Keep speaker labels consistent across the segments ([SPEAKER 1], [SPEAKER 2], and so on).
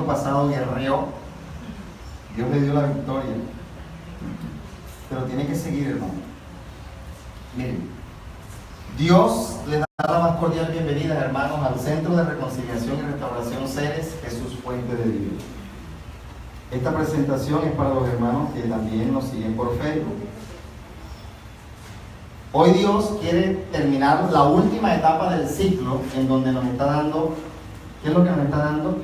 [SPEAKER 1] domingo pasado guerreó. Dios le dio la victoria. Pero tiene que seguir, hermano. Miren, Dios les da la más cordial bienvenida, hermanos, al Centro de Reconciliación y Restauración Ceres Jesús Fuente de Vida. Esta presentación es para los hermanos que también nos siguen por Facebook. Hoy Dios quiere terminar la última etapa del ciclo en donde nos está dando, ¿qué es lo que nos está dando?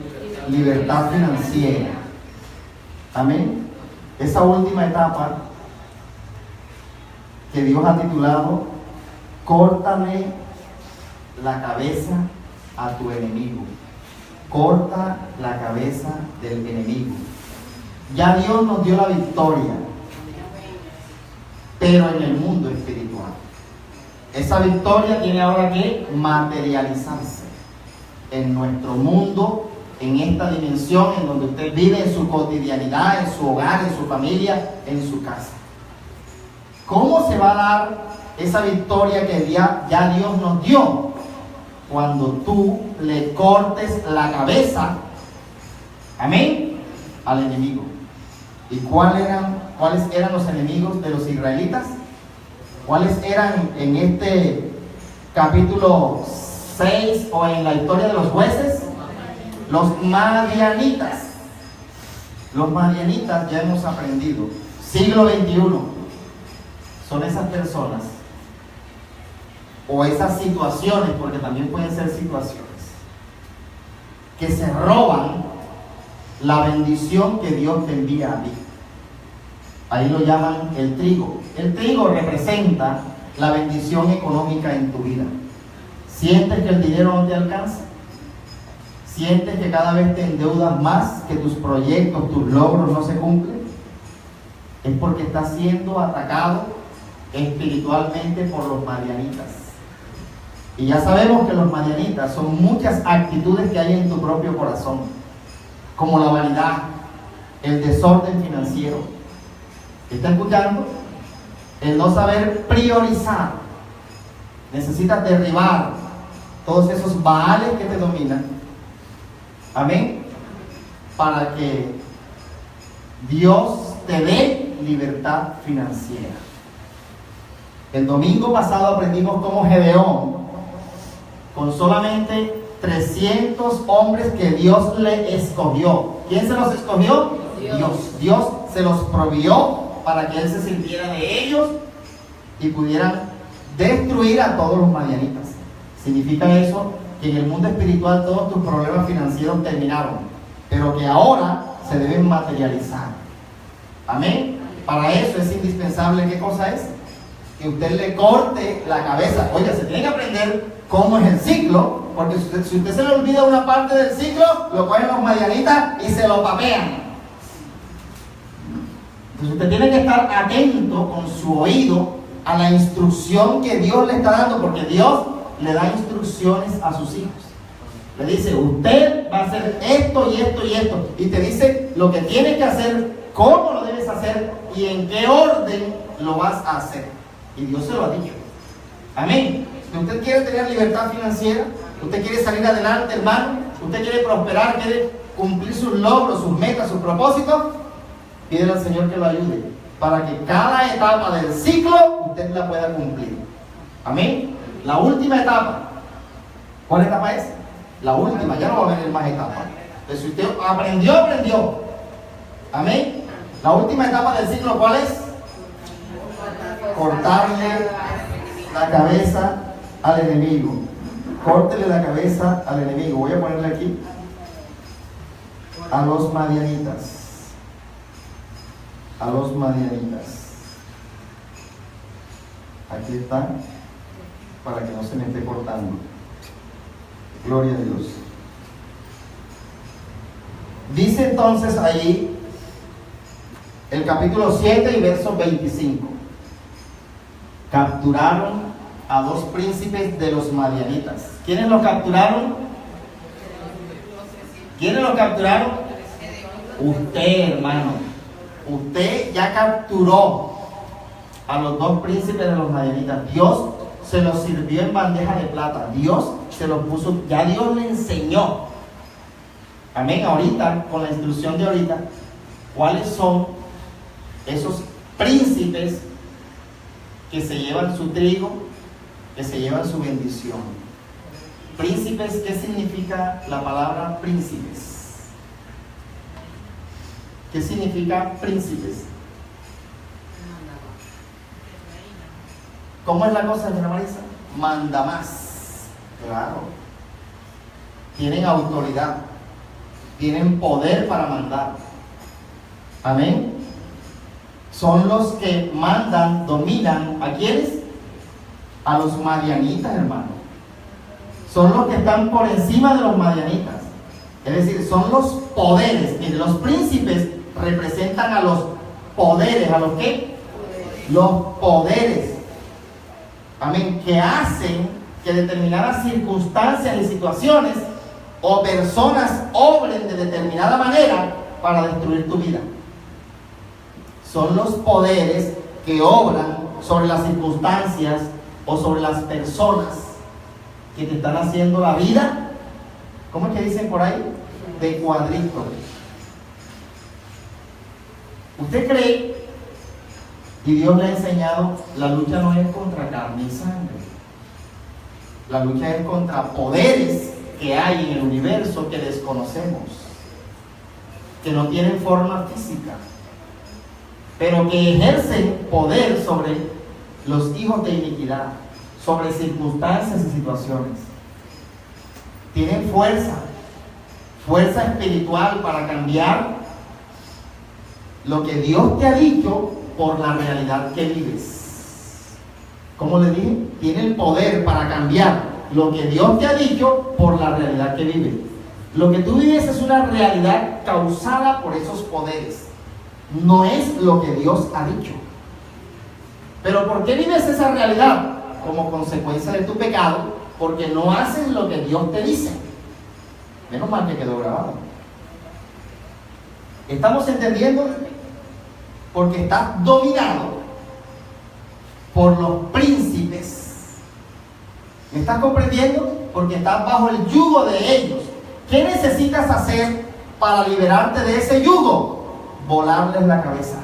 [SPEAKER 1] Libertad financiera. Amén. Esa última etapa que Dios ha titulado Córtale la cabeza a tu enemigo. Corta la cabeza del enemigo. Ya Dios nos dio la victoria, pero en el mundo espiritual. Esa victoria tiene ahora que materializarse en nuestro mundo, en esta dimensión en donde usted vive, en su cotidianidad, en su hogar, en su familia, en su casa. ¿Cómo se va a dar esa victoria que ya Dios nos dio? Cuando tú le cortes la cabeza, amén, al enemigo. ¿Y cuáles eran los enemigos de los israelitas? ¿Cuáles eran en este capítulo 6 o en la historia de los jueces? Los madianitas. Los madianitas, ya hemos aprendido, siglo XXI, son esas personas o esas situaciones, porque también pueden ser situaciones, que se roban la bendición que Dios te envía a ti. Ahí lo llaman el trigo. El trigo representa la bendición económica en tu vida. ¿Sientes que el dinero no te alcanza? ¿Sientes que cada vez te endeudas más, que tus proyectos, tus logros no se cumplen? Es porque estás siendo atacado espiritualmente por los madianitas. Y ya sabemos que los madianitas son muchas actitudes que hay en tu propio corazón, como la vanidad, el desorden financiero. ¿Está escuchando? El no saber priorizar. Necesitas derribar todos esos baales que te dominan. Amén. Para que Dios te dé libertad financiera. El domingo pasado aprendimos cómo Gedeón, con solamente 300 hombres que Dios le escogió. ¿Quién se los escogió? Dios se los proveyó para que él se sintiera de ellos y pudieran destruir a todos los madianitas. Significa eso que en el mundo espiritual todos tus problemas financieros terminaron, pero que ahora se deben materializar. Amén. Para eso es indispensable, ¿qué cosa es? Que usted le corte la cabeza. Oiga, se tiene que aprender cómo es el ciclo, porque si usted se le olvida una parte del ciclo, lo cogen los madianitas y se lo papean. Entonces usted tiene que estar atento con su oído a la instrucción que Dios le está dando, porque Dios le da instrucciones a sus hijos. Le dice, usted va a hacer esto y esto y esto, y te dice lo que tienes que hacer, cómo lo debes hacer y en qué orden lo vas a hacer. Y Dios se lo ha dicho. Amén. Si usted quiere tener libertad financiera, usted quiere salir adelante, hermano, usted quiere prosperar, quiere cumplir sus logros, sus metas, sus propósitos, pídele al Señor que lo ayude para que cada etapa del ciclo usted la pueda cumplir. Amén. La última etapa. ¿Cuál etapa es? La última, ya no va a haber más etapas. Entonces, si usted aprendió. Amén. La última etapa del ciclo, ¿cuál es? Cortarle la cabeza al enemigo. Córtele la cabeza al enemigo. Voy a ponerle aquí a los madianitas. A los madianitas. Aquí está, para que no se me esté cortando. Gloria a Dios. Dice entonces ahí el capítulo 7 y verso 25. Capturaron a dos príncipes de los madianitas. ¿Quiénes los capturaron? ¿Quiénes los capturaron? Usted, hermano. Usted ya capturó a los dos príncipes de los madianitas. Dios se los sirvió en bandeja de plata. Dios se los puso, ya Dios le enseñó Amén. Ahorita, con la instrucción de ahorita, ¿cuáles son esos príncipes que se llevan su trigo, que se llevan su bendición? Príncipes, ¿qué significa la palabra príncipes? ¿Qué significa príncipes? ¿Cómo es la cosa, señora Marisa? Manda más. Claro. Tienen autoridad. Tienen poder para mandar. Amén. Son los que mandan, dominan. ¿A quiénes? A los madianitas, hermano. Son los que están por encima de los madianitas. Es decir, son los poderes. Miren, los príncipes representan a los poderes. ¿A los qué? Los poderes. Amén. Que hacen que determinadas circunstancias y situaciones o personas obren de determinada manera para destruir tu vida. Son los poderes que obran sobre las circunstancias o sobre las personas que te están haciendo la vida, ¿cómo es que dicen por ahí? De cuadrito. ¿Usted cree? Y Dios le ha enseñado, la lucha no es contra carne y sangre. La lucha es contra poderes que hay en el universo que desconocemos, que no tienen forma física, pero que ejercen poder sobre los hijos de iniquidad, sobre circunstancias y situaciones. Tienen fuerza espiritual para cambiar lo que Dios te ha dicho por la realidad que vives. ¿Cómo le dije? Tiene el poder para cambiar lo que Dios te ha dicho por la realidad que vives. Lo que tú vives es una realidad causada por esos poderes. No es lo que Dios ha dicho. Pero ¿por qué vives esa realidad? Como consecuencia de tu pecado, porque no haces lo que Dios te dice. Menos mal que quedó grabado. ¿Estamos entendiendo? Porque estás dominado por los príncipes. ¿Me estás comprendiendo? Porque estás bajo el yugo de ellos. ¿Qué necesitas hacer para liberarte de ese yugo? Volarles la cabeza.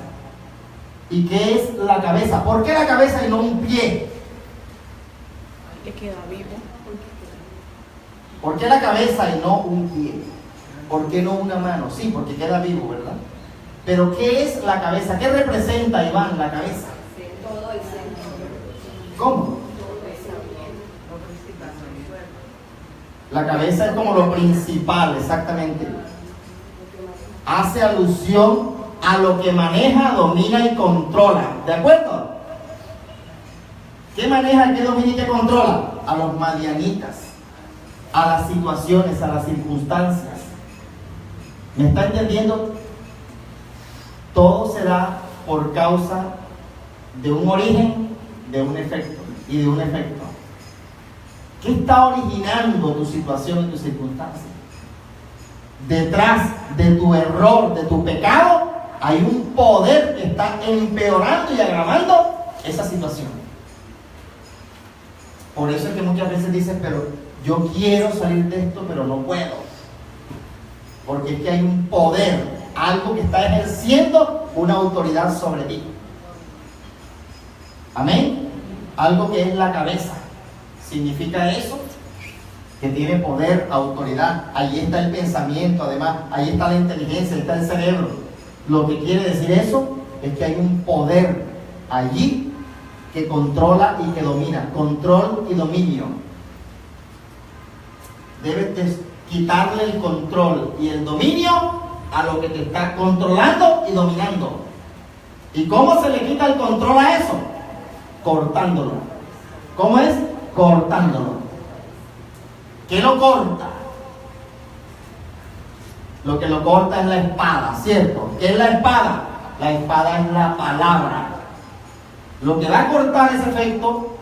[SPEAKER 1] ¿Y qué es la cabeza? ¿Por qué la cabeza y no un pie?
[SPEAKER 2] Que queda vivo.
[SPEAKER 1] ¿Por qué la cabeza y no un pie? ¿Por qué no una mano? Sí, porque queda vivo, ¿verdad? Pero ¿qué es la cabeza? ¿Qué representa, Iván, la cabeza?
[SPEAKER 2] Todo el centro.
[SPEAKER 1] ¿Cómo? La cabeza es como lo principal, exactamente. Hace alusión a lo que maneja, domina y controla. ¿De acuerdo? ¿Qué maneja, qué domina y qué controla? A los madianitas, a las situaciones, a las circunstancias. ¿Me está entendiendo? Todo se da por causa de un origen, de un efecto y de un efecto. ¿Qué está originando tu situación y tu circunstancia? Detrás de tu error, de tu pecado, hay un poder que está empeorando y agravando esa situación. Por eso es que muchas veces dicen, pero yo quiero salir de esto, pero no puedo. Porque es que hay un poder, algo que está ejerciendo una autoridad sobre ti. Amén. Algo que es la cabeza. Significa eso, que tiene poder, autoridad. Allí está el pensamiento, además, ahí está la inteligencia, ahí está el cerebro. Lo que quiere decir eso es que hay un poder allí que controla y que domina. Control y dominio. Debes quitarle el control y el dominio a lo que te está controlando y dominando. ¿Y cómo se le quita el control a eso? Cortándolo. ¿Cómo es? Cortándolo. ¿Qué lo corta? Lo que lo corta es la espada, ¿cierto? ¿Qué es la espada? La espada es la palabra. Lo que va a cortar ese efecto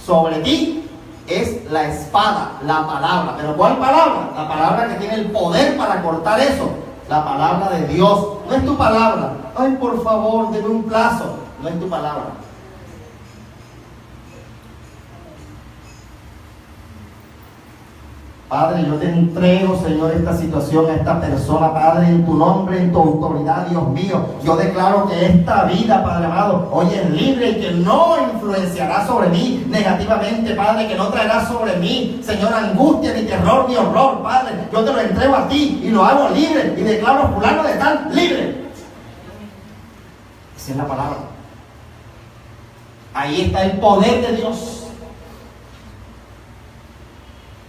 [SPEAKER 1] sobre ti es la espada, la palabra. ¿Pero cuál palabra? La palabra que tiene el poder para cortar eso. La palabra de Dios. No es tu palabra. Ay, por favor, deme un plazo. No es tu palabra. Padre, yo te entrego, Señor, esta situación a esta persona, Padre, en tu nombre, en tu autoridad, Dios mío. Yo declaro que esta vida, Padre amado, hoy es libre y que no influenciará sobre mí negativamente, Padre, que no traerá sobre mí, Señor, angustia, ni terror, ni horror, Padre. Yo te lo entrego a ti y lo hago libre y declaro fulano de tal libre. Esa es la palabra. Ahí está el poder de Dios.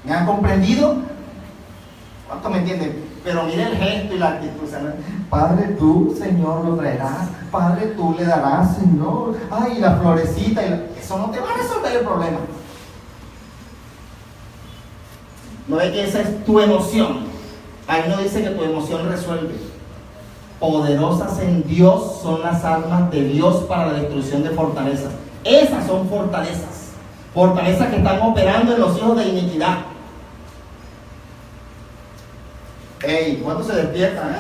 [SPEAKER 1] ¿Me han comprendido? ¿Cuánto me entienden? Pero mire el gesto y la actitud. Padre, tú, Señor, lo traerás. Padre, tú le darás, Señor. Ay, la florecita. Eso no te va a resolver el problema. No es que esa es tu emoción. Ahí no dice que tu emoción resuelve. Poderosas en Dios son las armas de Dios para la destrucción de fortalezas. Esas son fortalezas. Fortalezas que están operando en los hijos de iniquidad. Ey, ¿cuándo se despiertan?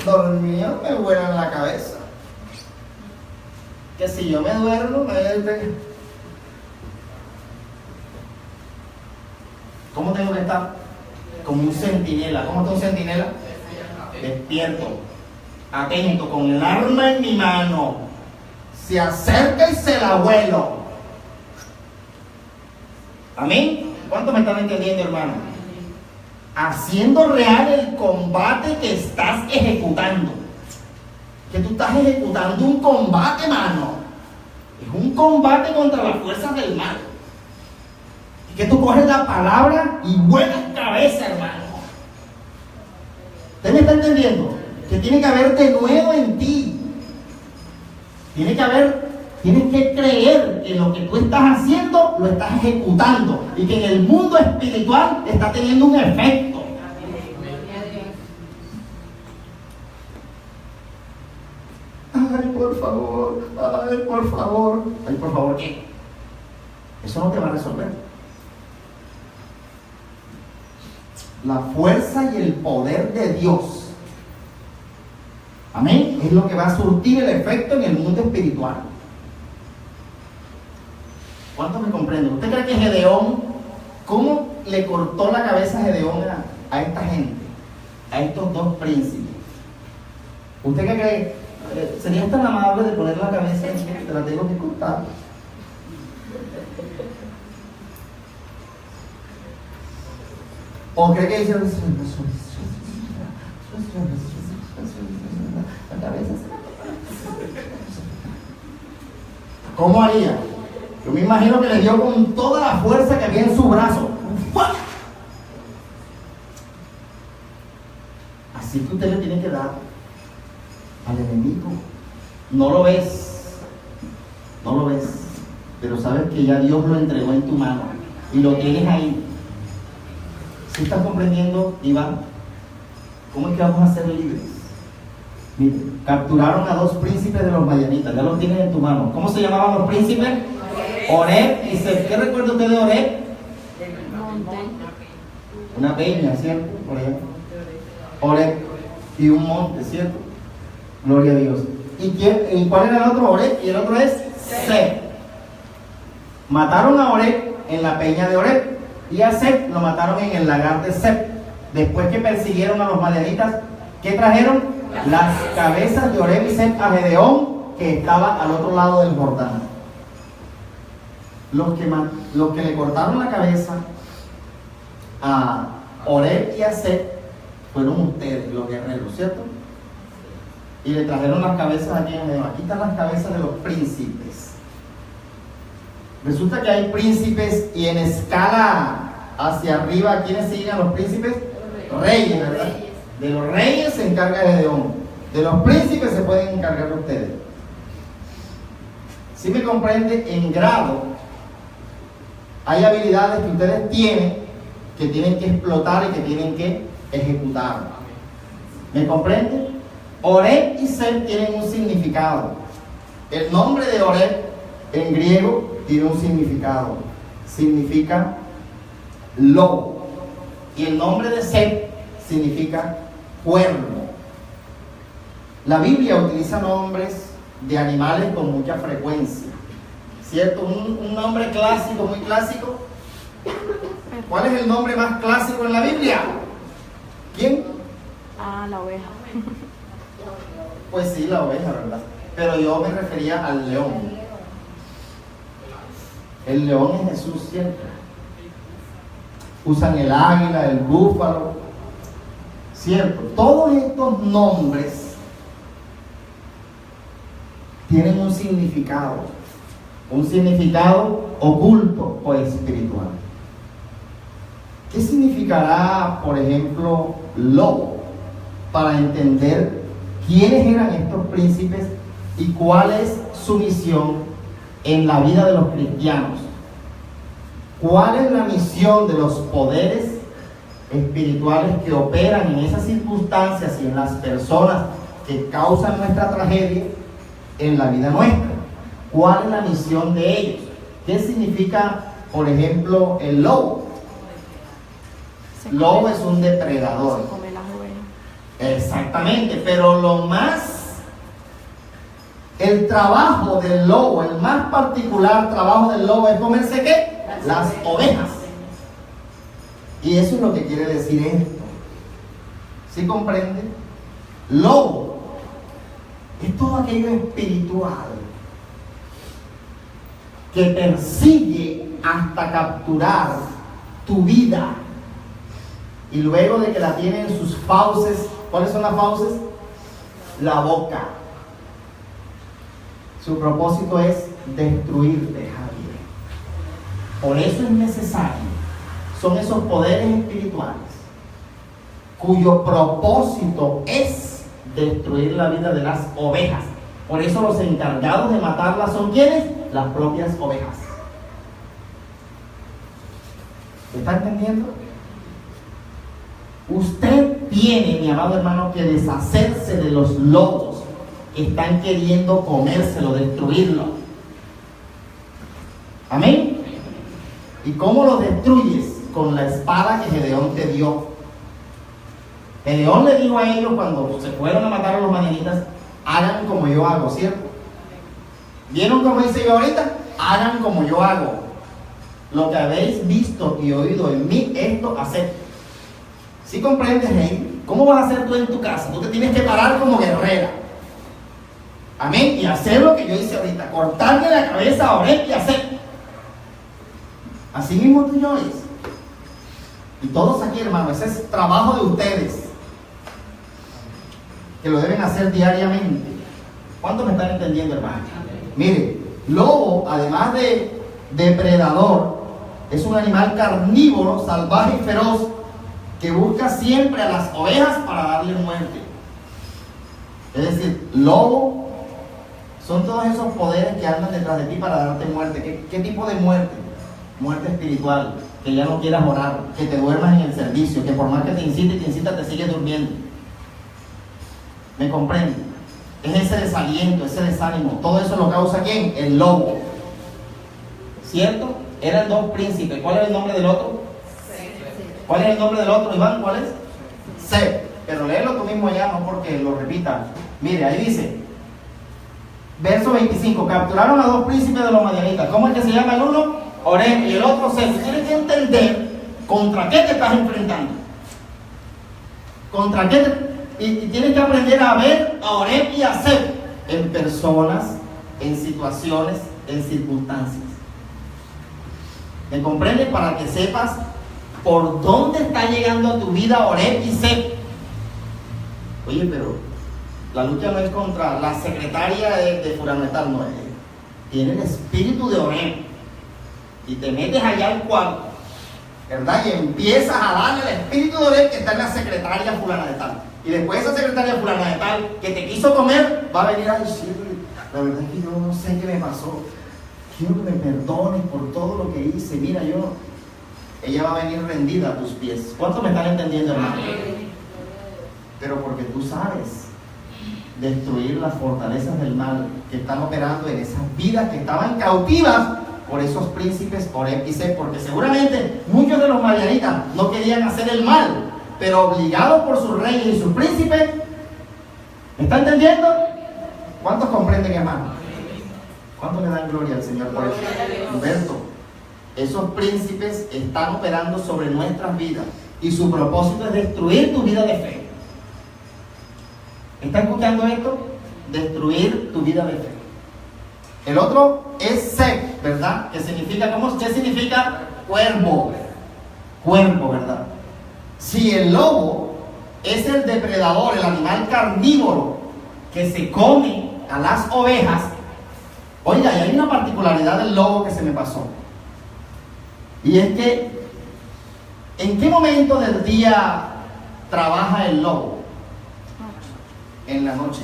[SPEAKER 1] Dormido, me vuelan la cabeza. Que si yo me duermo, me despierto. ¿Cómo tengo que estar? Como un centinela. ¿Cómo está un centinela? Despierto, atento, con el arma en mi mano. Se acerca y se la vuelo. ¿Amén? ¿Cuánto me están entendiendo, hermano? Haciendo real el combate que estás ejecutando. Que tú estás ejecutando un combate, hermano. Es un combate contra las fuerzas del mal. Y que tú coges la palabra y vuelas cabeza, hermano. ¿Usted me está entendiendo? Que tiene que haber de nuevo en ti. Tienes que creer que lo que tú estás haciendo lo estás ejecutando y que en el mundo espiritual está teniendo un efecto. Ay, por favor, ay, por favor. Ay, por favor, ¿qué? Eso no te va a resolver. La fuerza y el poder de Dios, amén, es lo que va a surtir el efecto en el mundo espiritual. ¿Cuántos me comprenden? ¿Usted cree que Gedeón, cómo le cortó la cabeza a Gedeón a esta gente, a estos dos príncipes? ¿Usted qué cree? ¿Sería tan amable de poner la cabeza en que te la tengo que cortar? ¿O cree que dice la cabeza? ¿Cómo haría? Yo me imagino que le dio con toda la fuerza que había en su brazo. Así que usted le tiene que dar al enemigo. No lo ves, pero sabes que ya Dios lo entregó en tu mano y lo tienes ahí. ¿Sí estás comprendiendo, Iván? ¿Cómo es que vamos a ser libres? Mire, capturaron a dos príncipes de los madianitas, ya los tienes en tu mano. ¿Cómo se llamaban los príncipes? Oreb y Seb. ¿Qué recuerda usted de Oreb? Una peña, ¿cierto? Por allá. Oreb y un monte, ¿cierto? Gloria a Dios. ¿Y cuál era el otro? Oreb y el otro es Seb. Mataron a Oreb en la peña de Oreb y a Seb lo mataron en el lagar de Seb. Después que persiguieron a los madianitas, ¿qué trajeron? Las cabezas de Oreb y Seb a Gedeón, que estaba al otro lado del Jordán. Los que le cortaron la cabeza a Oreb y a Seb fueron ustedes, los guerreros, ¿cierto? Y le trajeron las cabezas aquí en medio. Aquí están las cabezas de los príncipes. Resulta que hay príncipes y en escala hacia arriba, ¿quiénes siguen a los príncipes? Reyes, ¿verdad? De los reyes se encarga Gedeón. De los príncipes se pueden encargar ustedes. Si me comprende, en grado hay habilidades que ustedes tienen que tienen que explotar y que tienen que ejecutar. ¿Me comprende? Oreb y Seb tienen un significado. El nombre de Oreb en griego tiene un significado. Significa lobo. Y el nombre de Seb significa cuervo. La Biblia utiliza nombres de animales con mucha frecuencia, ¿cierto? Un nombre clásico, muy clásico, ¿Cuál es el nombre más clásico en la Biblia? ¿Quién?
[SPEAKER 2] Ah, la oveja.
[SPEAKER 1] Pues sí, la oveja, ¿verdad? Pero yo me refería al león. El león es Jesús siempre. Usan el águila, el búfalo, ¿cierto? Todos estos nombres tienen un significado oculto o espiritual. ¿Qué significará, por ejemplo, lobo? Para entender quiénes eran estos príncipes y cuál es su misión en la vida de los cristianos. ¿Cuál es la misión de los poderes espirituales que operan en esas circunstancias y en las personas que causan nuestra tragedia en la vida nuestra? ¿Cuál es la misión de ellos? ¿Qué significa, por ejemplo, el lobo? Lobo es un depredador.
[SPEAKER 2] Se come las ovejas.
[SPEAKER 1] Exactamente, pero el trabajo del lobo, el más particular trabajo del lobo es comerse ¿qué? Las ovejas. Y eso es lo que quiere decir esto. ¿Sí comprende? Lobo es todo aquello espiritual que persigue hasta capturar tu vida. Y luego de que la tiene en sus fauces, ¿cuáles son las fauces? La boca. Su propósito es destruirte, Javier. Por eso es necesario, son esos poderes espirituales cuyo propósito es destruir la vida de las ovejas. Por eso los encargados de matarlas son ¿quiénes? Las propias ovejas. ¿Está entendiendo? Usted tiene, mi amado hermano, que deshacerse de los lobos que están queriendo comérselo, destruirlo. Amén. ¿Y cómo los destruyes? Con la espada que Gedeón te dio. Gedeón le dijo a ellos cuando se fueron a matar a los madianitas: hagan como yo hago, ¿cierto? ¿Vieron cómo hice yo ahorita? Hagan como yo hago. Lo que habéis visto y oído en mí, esto haced. ¿Sí comprendes, rey? ¿Cómo vas a hacer tú en tu casa? Tú te tienes que parar como guerrera. Amén. Y hacer lo que yo hice ahorita. Cortarle la cabeza a Oreb y hacer. Así mismo, señores. Y todos aquí, hermano, ese es trabajo de ustedes, que lo deben hacer diariamente. ¿Cuántos me están entendiendo, hermano? Mire, lobo, además de depredador, es un animal carnívoro, salvaje y feroz, que busca siempre a las ovejas para darle muerte. Es decir, lobo son todos esos poderes que andan detrás de ti para darte muerte. ¿Qué tipo de muerte? Muerte espiritual, que ya no quieras orar, que te duermas en el servicio, que por más que te incita, te sigues durmiendo. ¿Me comprende? Es ese desaliento, ese desánimo. Todo eso lo causa ¿quién? El lobo. ¿Cierto? Eran dos príncipes. ¿Cuál es el nombre del otro? ¿Cuál es el nombre del otro, Iván? ¿Cuál es? Seb. Pero léelo tú mismo allá, no porque lo repita. Mire, ahí dice, verso 25, capturaron a dos príncipes de los madianitas. ¿Cómo es que se llama el uno? Oreb, y el otro Seb. Tienes que entender contra qué te estás enfrentando. Contra qué y tienes que aprender a ver a Oreb y a Seb en personas, en situaciones, en circunstancias. ¿Me comprendes? Para que sepas por dónde está llegando a tu vida Oreb y Seb. Oye, pero la lucha no es contra la secretaria de fulano de tal, no es. Tiene el espíritu de Oreb. Y te metes allá al cuarto, ¿verdad? Y empiezas a darle el espíritu de Oreb que está en la secretaria fulana de tal. Y después esa secretaria fulana de tal que te quiso comer, va a venir a decir, la verdad es que yo no sé qué me pasó. Quiero que me perdones por todo lo que hice. Mira, ella va a venir rendida a tus pies. ¿Cuántos me están entendiendo, hermano? Pero porque tú sabes destruir las fortalezas del mal que están operando en esas vidas que estaban cautivas por esos príncipes Oreb y Seb, porque seguramente muchos de los madianitas no querían hacer el mal, pero obligados por sus reyes y sus príncipes. ¿Me está entendiendo? ¿Cuántos comprenden, hermano? ¿Cuántos le dan gloria al Señor por eso? Humberto, Esos príncipes están operando sobre nuestras vidas y su propósito es destruir tu vida de fe. ¿Está escuchando esto? Destruir tu vida de fe. El otro es Sek, ¿verdad? ¿Qué significa? ¿Qué significa? Cuervo. Cuervo, ¿verdad? Si el lobo es el depredador, el animal carnívoro que se come a las ovejas, oiga, y hay una particularidad del lobo que se me pasó. Y es que, ¿en qué momento del día trabaja el lobo? En la noche.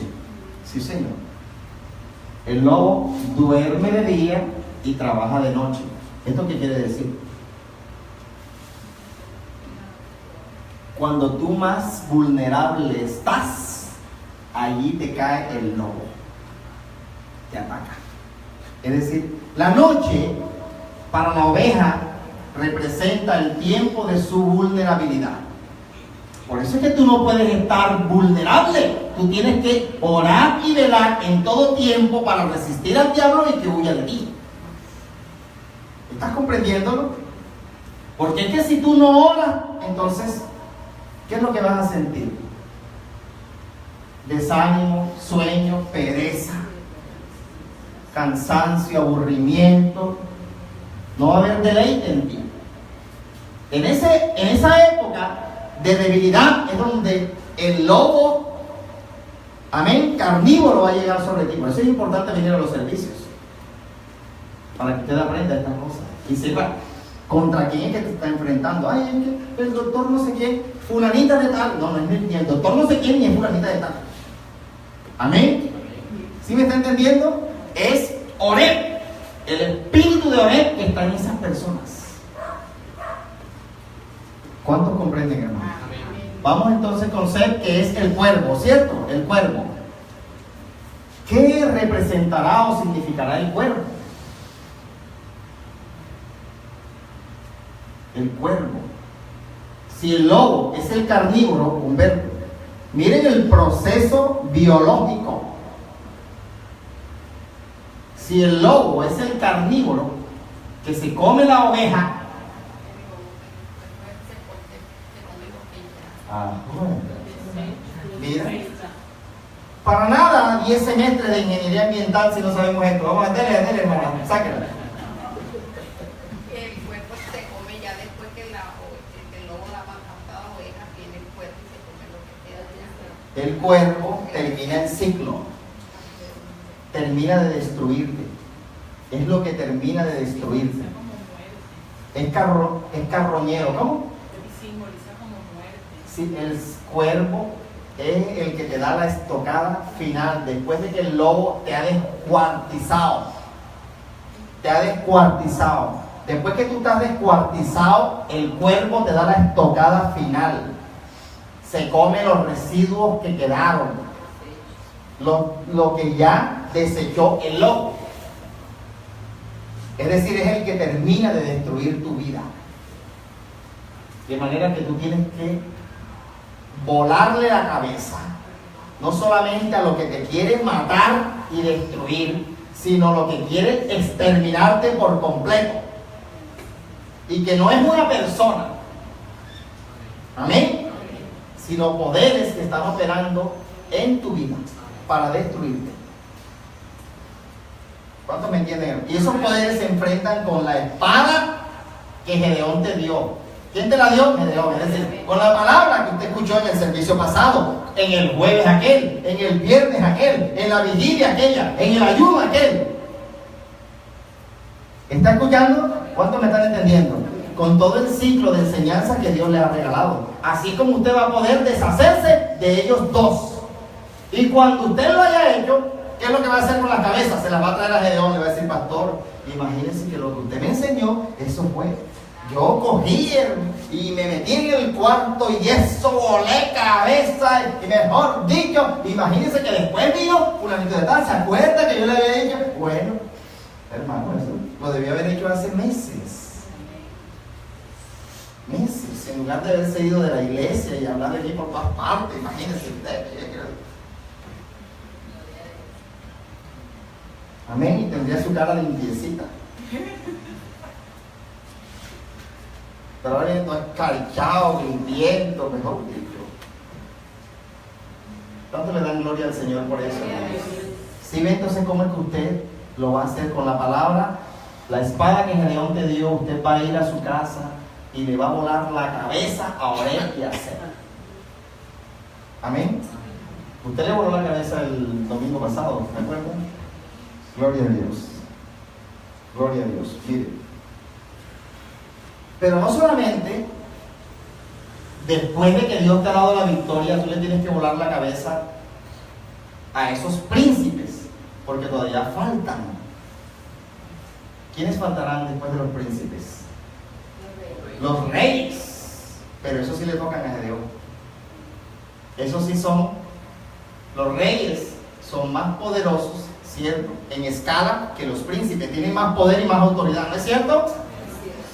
[SPEAKER 1] Sí, señor. El lobo duerme de día y trabaja de noche. ¿Esto qué quiere decir? Cuando tú más vulnerable estás, allí te cae el lobo. Te ataca. Es decir, la noche para la oveja representa el tiempo de su vulnerabilidad. Por eso es que tú no puedes estar vulnerable. Tú tienes que orar y velar en todo tiempo para resistir al diablo y que huya de ti. ¿Estás comprendiéndolo? Porque es que si tú no oras, entonces, ¿qué es lo que vas a sentir? Desánimo, sueño, pereza, cansancio, aburrimiento. No va a haber deleite en ti. En esa época de debilidad es donde el lobo, amén, carnívoro va a llegar sobre ti. Por eso es importante venir a los servicios, para que usted aprenda estas cosas y sepa contra quién es que te está enfrentando. Ay, es que el doctor no sé quién, fulanita de tal. No, no es ni el doctor no sé quién ni es fulanita de tal. Amén. ¿Sí me está entendiendo? Es Oreb, el espíritu de Oreb que está en esas personas. ¿Cuántos comprenden, hermano? Vamos entonces con Seb, que es el cuervo, ¿cierto? El cuervo. ¿Qué representará o significará el cuervo? El cuervo. Si el lobo es el carnívoro, Humberto, miren el proceso biológico. Si el lobo es el carnívoro que se come la oveja, mira, para nada 10 semestres de ingeniería ambiental si no sabemos esto. Vamos a dele, hermano, sáquenla.
[SPEAKER 3] El cuerpo se come ya después que el lobo la matado a la oveja, tiene el cuerpo y se come lo que queda.
[SPEAKER 1] El cuerpo termina el ciclo, termina de destruirte. Es lo que termina de destruirte. Es carroñero, ¿cómo?
[SPEAKER 3] Simboliza como muerte.
[SPEAKER 1] Sí, el cuervo es el que te da la estocada final después de que el lobo te ha descuartizado. Te ha descuartizado. Después que tú estás descuartizado, el cuervo te da la estocada final. Se come los residuos que quedaron, lo que ya desechó el lobo. Es decir, es el que termina de destruir tu vida. De manera que tú tienes que volarle la cabeza, no solamente a lo que te quiere matar y destruir, sino lo que quiere exterminarte por completo. Y que no es una persona, amén, sino poderes que están operando en tu vida para destruirte. ¿Cuántos me entienden? Y esos poderes se enfrentan con la espada que Gedeón te dio. ¿Quién te la dio? Gedeón. Es decir, con la palabra que usted escuchó en el servicio pasado, en el jueves aquel, en el viernes aquel, en la vigilia aquella, en el ayuno aquel. ¿Está escuchando? ¿Cuántos me están entendiendo? Con todo el ciclo de enseñanza que Dios le ha regalado. Así como usted va a poder deshacerse de ellos dos. Y cuando usted lo haya hecho, ¿qué es lo que va a hacer con las cabezas? Se las va a traer a Gedeón, le va a decir: pastor, imagínese que lo que usted me enseñó, eso fue. Yo cogí y me metí en el cuarto y eso volé cabeza. Y mejor dicho, imagínese que después mío, fulanito de tal, ¿se acuerda que yo le había dicho? Bueno, hermano, eso lo debía haber hecho hace meses. Meses, en lugar de haberse ido de la iglesia y hablar de mí por todas partes. Imagínese usted. Amén, y tendría su cara limpiecita. Pero ahora viene todo escarchado, gritiendo, mejor dicho. ¿Cuánto le dan gloria al Señor por eso? Si ve entonces cómo es que usted lo va a hacer con la palabra, la espada que Gedeón te dio, usted va a ir a su casa y le va a volar la cabeza a Oreb y a Zeb. Amén. Usted le voló la cabeza el domingo pasado, ¿me acuerdan? Gloria a Dios. Gloria a Dios. Mire. Pero no solamente después de que Dios te ha dado la victoria, tú le tienes que volar la cabeza a esos príncipes, porque todavía faltan. ¿Quiénes faltarán después de los príncipes? Los reyes. Pero eso sí le tocan a Gedeón. Esos sí son, los reyes son más poderosos, ¿cierto? En escala que los príncipes, tienen más poder y más autoridad, ¿no es cierto?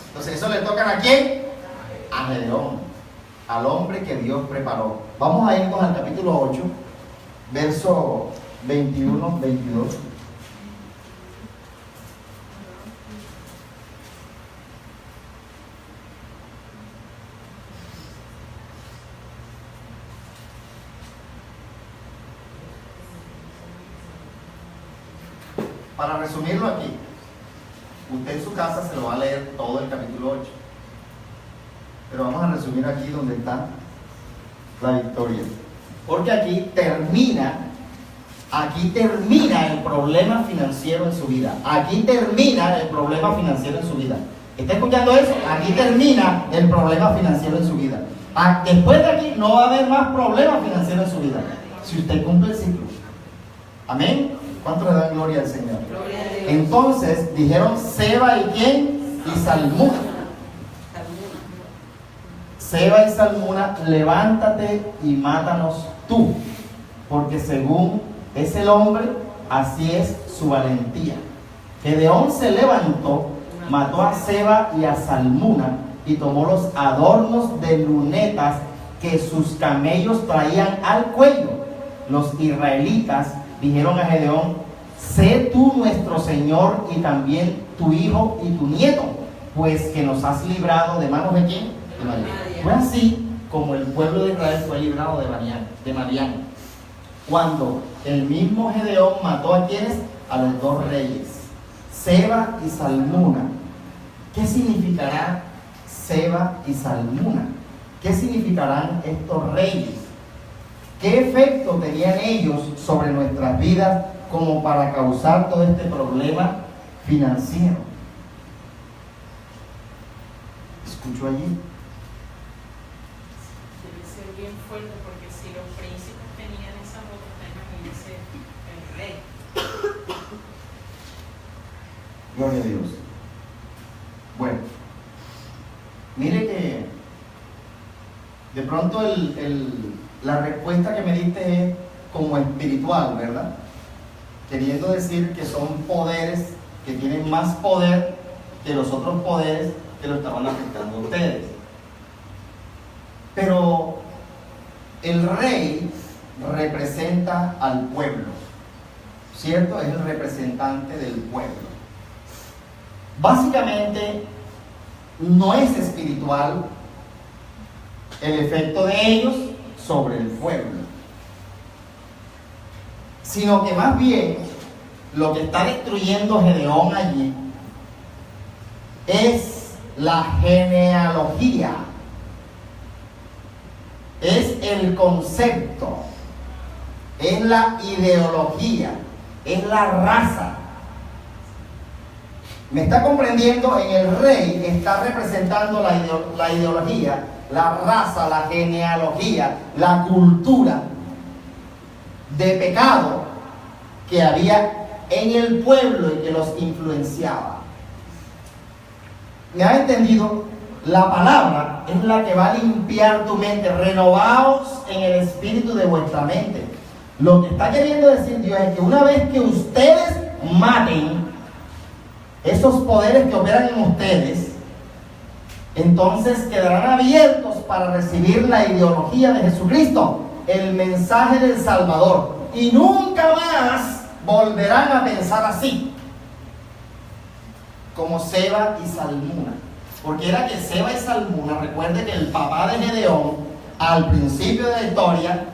[SPEAKER 1] Entonces eso le tocan ¿a quién? A Gedeón, al hombre que Dios preparó. Vamos a irnos al capítulo 8, verso 21, 22. Para resumirlo aquí, usted en su casa se lo va a leer todo el capítulo 8. Pero vamos a resumir aquí donde está la victoria. Porque aquí termina el problema financiero en su vida. Aquí termina el problema financiero en su vida. ¿Está escuchando eso? Aquí termina el problema financiero en su vida. Después de aquí no va a haber más problema financiero en su vida. Si usted cumple el ciclo. Amén. ¿Cuánto le dan gloria al Señor?
[SPEAKER 3] Gloria a Dios.
[SPEAKER 1] Entonces dijeron Seba y quién? Y Salmuna. Seba y Salmuna, levántate y mátanos tú, porque según es el hombre, así es su valentía. Gedeón se levantó, mató a Seba y a Salmuna y tomó los adornos de lunetas que sus camellos traían al cuello. Los israelitas dijeron a Gedeón: sé tú nuestro Señor y también tu hijo y tu nieto, pues que nos has librado de manos de quién. De Madián. Fue así como el pueblo de Israel fue librado de Madián, cuando el mismo Gedeón mató a quienes, a los dos reyes, Seba y Salmuna. ¿Qué significará Seba y Salmuna? ¿Qué significarán estos reyes? ¿Qué efecto tenían ellos sobre nuestras vidas como para causar todo este problema financiero? ¿Escuchó allí?
[SPEAKER 2] Debe ser bien fuerte, porque si los príncipes tenían esa potestad, imagínense el rey.
[SPEAKER 1] Gloria a Dios. Bueno, mire que de pronto la respuesta que me diste es como espiritual, ¿verdad? Queriendo decir que son poderes que tienen más poder que los otros poderes que lo estaban afectando a ustedes. Pero el rey representa al pueblo, ¿cierto? Es el representante del pueblo. Básicamente, no es espiritual el efecto de ellos sobre el pueblo, sino que más bien lo que está destruyendo Gedeón allí es la genealogía, es el concepto, es la ideología, es la raza. ¿Me está comprendiendo? En el rey está representando la ideología, la raza, la genealogía, la cultura de pecado que había en el pueblo y que los influenciaba. ¿Me ha entendido? La palabra es la que va a limpiar tu mente. Renovaos en el espíritu de vuestra mente. Lo que está queriendo decir Dios es que una vez que ustedes maten esos poderes que operan en ustedes, entonces quedarán abiertos para recibir la ideología de Jesucristo, el mensaje del Salvador, y nunca más volverán a pensar así como Seba y Salmuna, porque era que Seba y Salmuna, recuerde que el papá de Gedeón, al principio de la historia,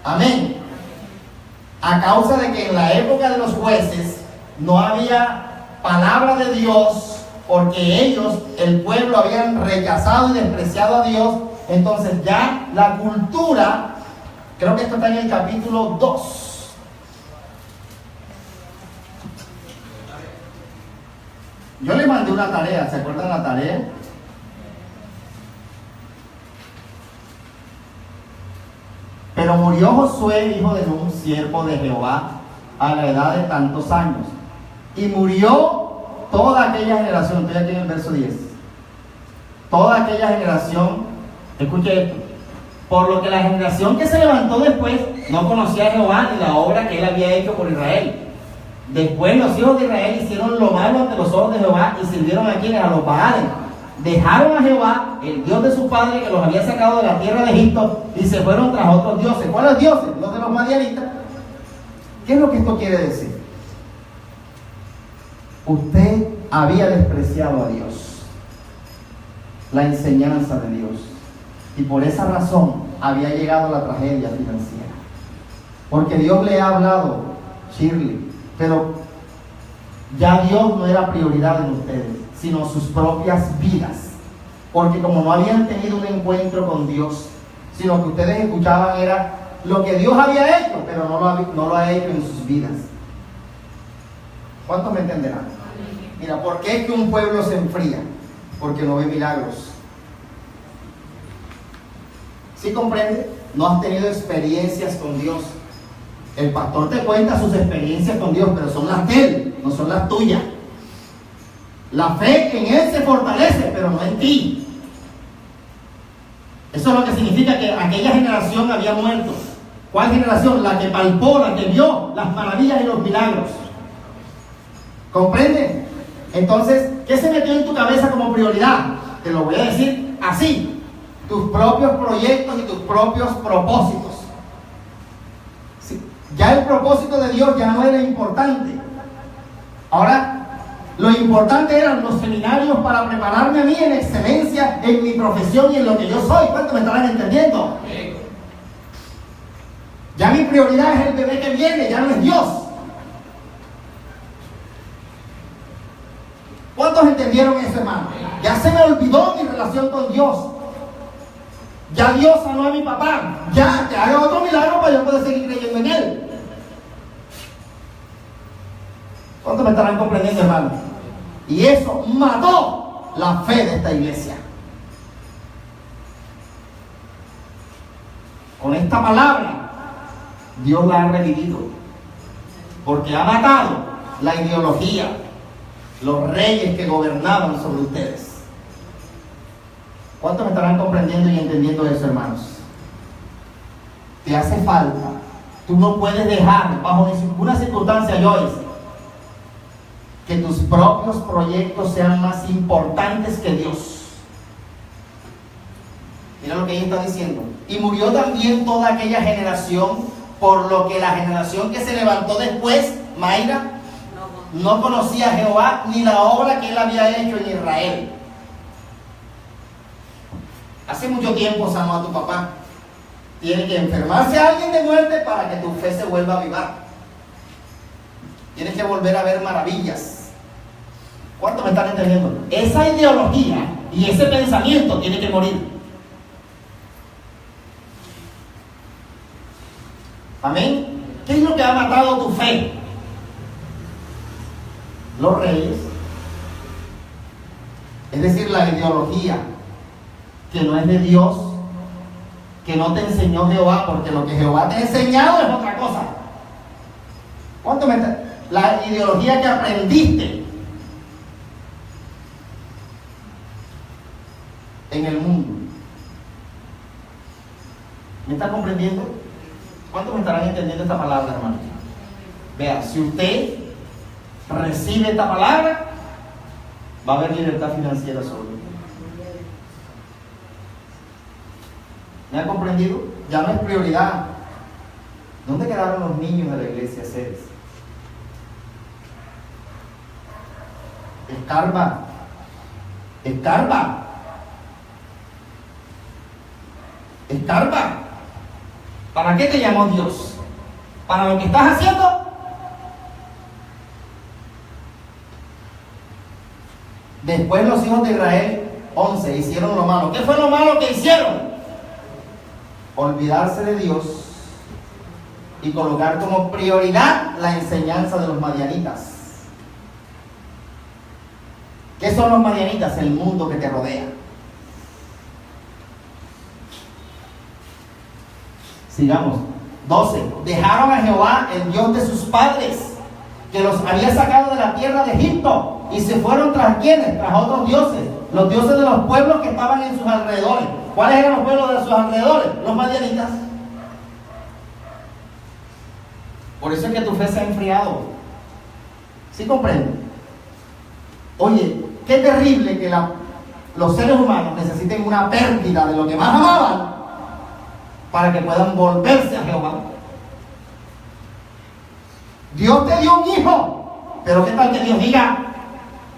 [SPEAKER 1] amén, a causa de que en la época de los jueces no había palabra de Dios, porque ellos, el pueblo, habían rechazado y despreciado a Dios, entonces ya la cultura, creo que esto está en el capítulo 2. Yo le mandé una tarea, ¿se acuerdan la tarea? Pero murió Josué, hijo de Nun, siervo de Jehová, a la edad de tantos años. Y murió toda aquella generación, estoy aquí en el verso 10. Toda aquella generación, escuche esto, por lo que la generación que se levantó después no conocía a Jehová ni la obra que él había hecho por Israel. Después los hijos de Israel hicieron lo malo ante los ojos de Jehová y sirvieron a quienes, a los Baales. Dejaron a Jehová, el Dios de su padre, que los había sacado de la tierra de Egipto, y se fueron tras otros dioses. ¿Cuáles dioses? Los de los madianitas. ¿Qué es lo que esto quiere decir? Usted había despreciado a Dios, la enseñanza de Dios, y por esa razón había llegado la tragedia financiera. Porque Dios le ha hablado, Shirley, pero ya Dios no era prioridad en ustedes, sino sus propias vidas. Porque como no habían tenido un encuentro con Dios, sino que ustedes escuchaban era lo que Dios había hecho, pero no lo ha hecho en sus vidas. ¿Cuántos me entenderán? Mira, ¿por qué es que un pueblo se enfría? Porque no ve milagros. ¿Sí comprende? No has tenido experiencias con Dios. El pastor te cuenta sus experiencias con Dios, pero son las de él, no son las tuyas. La fe en él se fortalece, pero no en ti. Eso es lo que significa que aquella generación había muerto. ¿Cuál generación? La que palpó, la que vio las maravillas y los milagros. ¿Comprende? Entonces, ¿qué se metió en tu cabeza como prioridad? Te lo voy a decir así: tus propios proyectos y tus propios propósitos. Sí. Ya el propósito de Dios ya no era importante. Ahora, lo importante eran los seminarios para prepararme a mí en excelencia en mi profesión y en lo que yo soy. ¿Cuánto me estarán entendiendo? Ya mi prioridad es el bebé que viene, ya no es Dios. ¿Cuántos entendieron eso, hermano? Ya se me olvidó mi relación con Dios. Ya Dios sanó a mi papá. Ya, que haga otro milagro para yo poder seguir creyendo en él. ¿Cuántos me estarán comprendiendo, hermano? Y eso mató la fe de esta iglesia. Con esta palabra, Dios la ha revivido. Porque ha matado la ideología, los reyes que gobernaban sobre ustedes. ¿Cuántos me estarán comprendiendo y entendiendo eso, hermanos? Te hace falta. Tú no puedes dejar, bajo ninguna circunstancia, Joyce, que tus propios proyectos sean más importantes que Dios. Mira lo que ella está diciendo. Y murió también toda aquella generación, por lo que la generación que se levantó después, Mayra, no conocía a Jehová ni la obra que él había hecho en Israel. Hace mucho tiempo sanó a tu papá. Tiene que enfermarse a alguien de muerte para que tu fe se vuelva a avivar. Tienes que volver a ver maravillas. ¿Cuánto me están entendiendo? Esa ideología y ese pensamiento tiene que morir. Amén. ¿Qué es lo que ha matado tu fe? Los reyes. Es decir, la ideología que no es de Dios, que no te enseñó Jehová, porque lo que Jehová te ha enseñado es otra cosa. ¿Cuánto me está? La ideología que aprendiste en el mundo. ¿Me está comprendiendo? ¿Cuántos me estarán entendiendo esta palabra, hermano? Vea, si usted recibe esta palabra, va a haber libertad financiera sobre usted. ¿Me ha comprendido? Ya no es prioridad. ¿Dónde quedaron los niños de la iglesia, Ceres? Escarba. Escarba. Escarba. ¿Para qué te llamó Dios? ¿Para lo que estás haciendo? Después los hijos de Israel, 11, hicieron lo malo. ¿Qué fue lo malo que hicieron? Olvidarse de Dios y colocar como prioridad la enseñanza de los madianitas. ¿Qué son los madianitas? El mundo que te rodea. Sigamos. 12. Dejaron a Jehová, el Dios de sus padres, que los había sacado de la tierra de Egipto, y se fueron tras ¿quiénes? Tras otros dioses, los dioses de los pueblos que estaban en sus alrededores. ¿Cuáles eran los pueblos de sus alrededores? Los madianitas. Por eso es que tu fe se ha enfriado. ¿Sí comprende? Oye, qué terrible que los seres humanos necesiten una pérdida de lo que más amaban para que puedan volverse a Jehová. Dios te dio un hijo, pero ¿qué tal que Dios diga,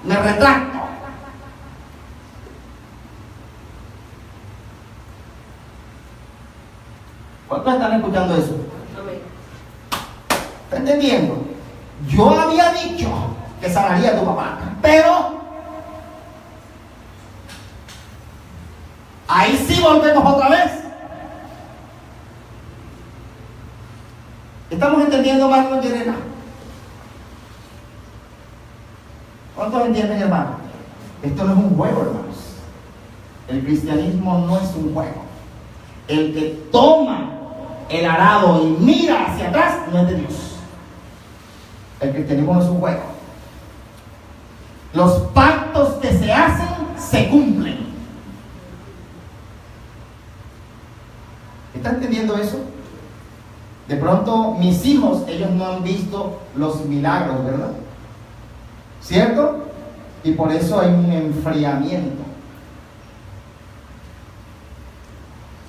[SPEAKER 1] me retracto? ¿Cuántos están escuchando eso? ¿Está entendiendo? Yo había dicho que sanaría a tu papá, pero ahí sí volvemos otra vez. ¿Estamos entendiendo, Marlon y Elena? ¿Cuántos entienden, hermano? Esto no es un juego, hermanos. El cristianismo no es un juego. El que toma el arado y mira hacia atrás no es de Dios. El cristianismo no es un juego. Los pactos que se hacen se cumplen. ¿Está entendiendo eso? De pronto mis hijos, ellos no han visto los milagros, ¿verdad? ¿Cierto? Y por eso hay un enfriamiento.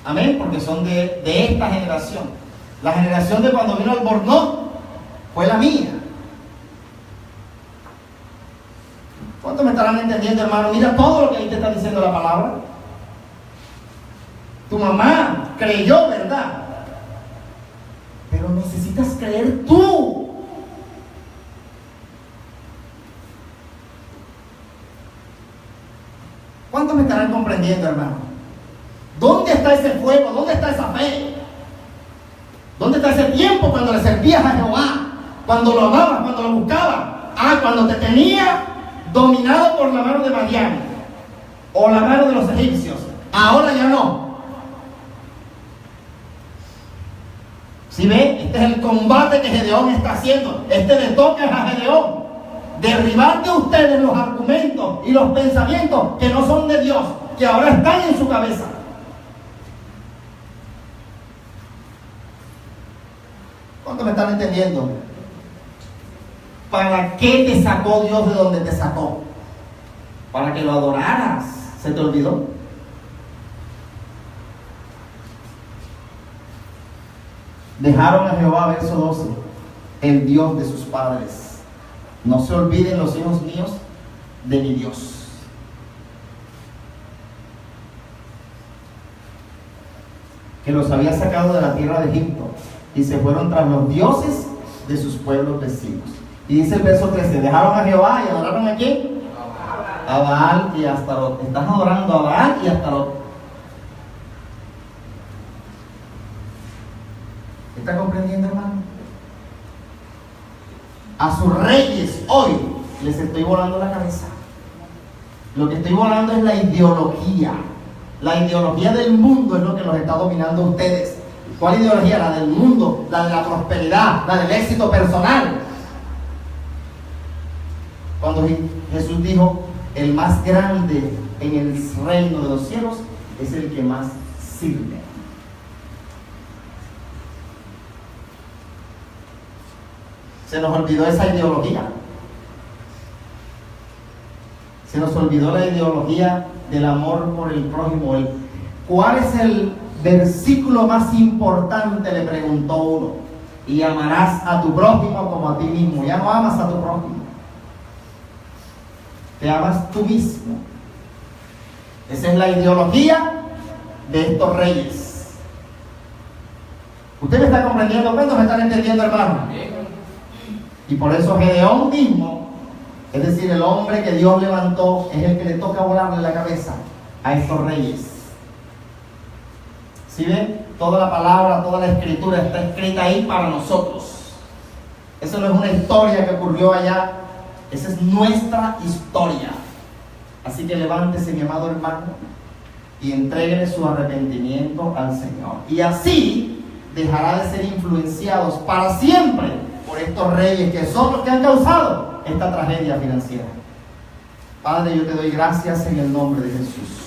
[SPEAKER 1] Amén, porque son de esta generación. La generación de cuando vino Albornoz fue la mía. ¿Cuántos me estarán entendiendo, hermano? Mira todo lo que ahí te está diciendo la palabra. Tu mamá creyó, ¿verdad? Pero necesitas creer tú. ¿Cuántos me estarán comprendiendo, hermano? ¿Dónde está ese fuego? ¿Dónde está esa fe? ¿Dónde está ese tiempo cuando le servías a Jehová? Cuando lo amabas, cuando lo buscabas. Cuando te tenía dominado por la mano de Madián o la mano de los egipcios. Ahora ya no. ¿Sí ve? Este es el combate que Gedeón está haciendo. Este le toca a Gedeón derribar de ustedes los argumentos y los pensamientos que no son de Dios, que ahora están en su cabeza. ¿Cuántos me están entendiendo? ¿Para qué te sacó Dios de donde te sacó? Para que lo adoraras. ¿Se te olvidó? Dejaron a Jehová, verso 12, el Dios de sus padres. No se olviden los hijos míos de mi Dios. Que los había sacado de la tierra de Egipto y se fueron tras los dioses de sus pueblos vecinos. Y dice el verso 13, dejaron a Jehová y adoraron a quién? A Baal y a Astarot. Estás adorando a Baal y a Astarot. ¿Está comprendiendo, hermano? A sus reyes hoy les estoy volando la cabeza. Lo que estoy volando es la ideología. La ideología del mundo es lo que los está dominando a ustedes. ¿Cuál ideología? La del mundo, la de la prosperidad, la del éxito personal. Cuando Jesús dijo, el más grande en el reino de los cielos es el que más sirve. Se nos olvidó esa ideología. Se nos olvidó la ideología del amor por el prójimo. ¿Cuál es el versículo más importante? Le preguntó uno. Y amarás a tu prójimo como a ti mismo. Ya no amas a tu prójimo. Te amas tú mismo. Esa es la ideología de estos reyes. ¿Usted me está comprendiendo? ¿Cuántos me están entendiendo, hermano? Y por eso Gedeón mismo, es decir, el hombre que Dios levantó, es el que le toca volarle la cabeza a estos reyes. ¿Sí ven? Toda la palabra, toda la escritura está escrita ahí para nosotros. Eso no es una historia que ocurrió allá, esa es nuestra historia. Así que levántese, mi amado hermano, y entréguele su arrepentimiento al Señor. Y así dejará de ser influenciados para siempre por estos reyes que son los que han causado esta tragedia financiera. Padre, yo te doy gracias en el nombre de Jesús.